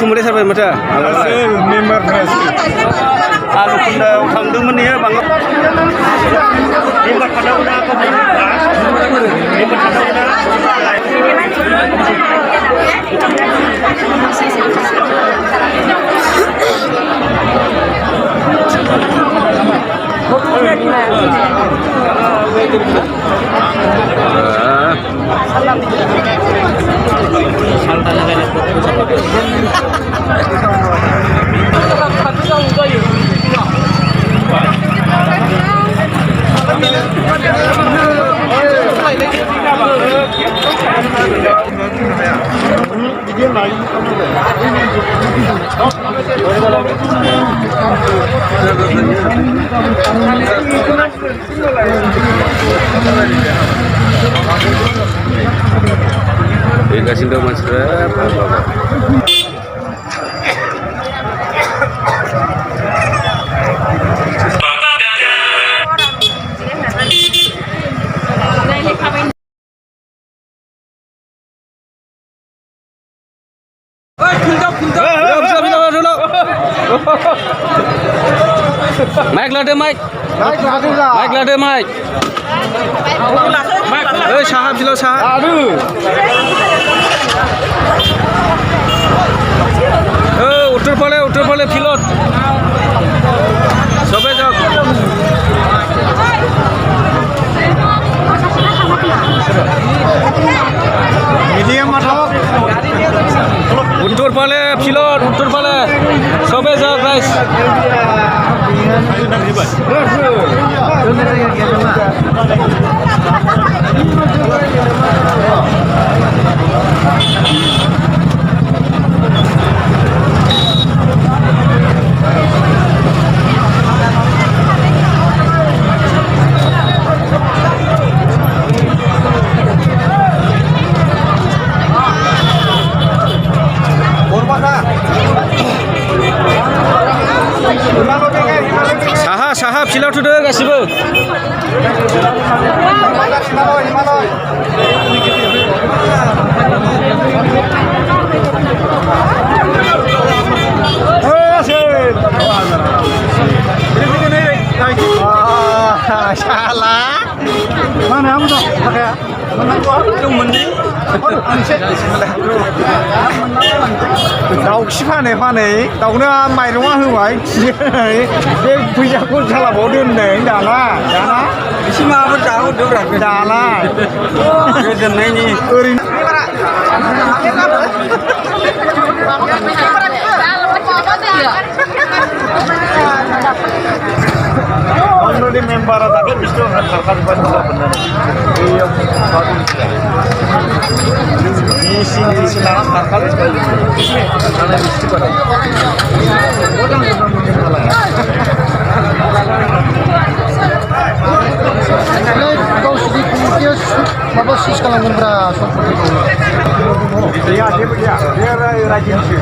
बावखुंग्रि सारबाय माथो आलुखुन्दायाव थांदोंमोन इयो बांगाल फैगासिनो दं मानसिफ्रा माइक लादो माइक लादो माइक ओइ साहा बिलाव साहा उत्तर फाले फिलत सबे जाओ मिडियाम उत्तर फाले फिलत उत्तर फाले सबे जाओ गाइस साहा फिलाव थुदो गासिबो salah mana kamu tuh pakai menang itu mending दाउ खि फानै दाउनो माइरङा होबाय बे फैसाखौ सालाबाव दोनदों दाना एसे माबाफोर जाहोदोब्रा दाना गोजोननायनि ओरैनो Only member ada kan bisa terkait dengan di sini terkait karena mesti pada orang kau sedikit apa sih sekarang beras dia rajin sih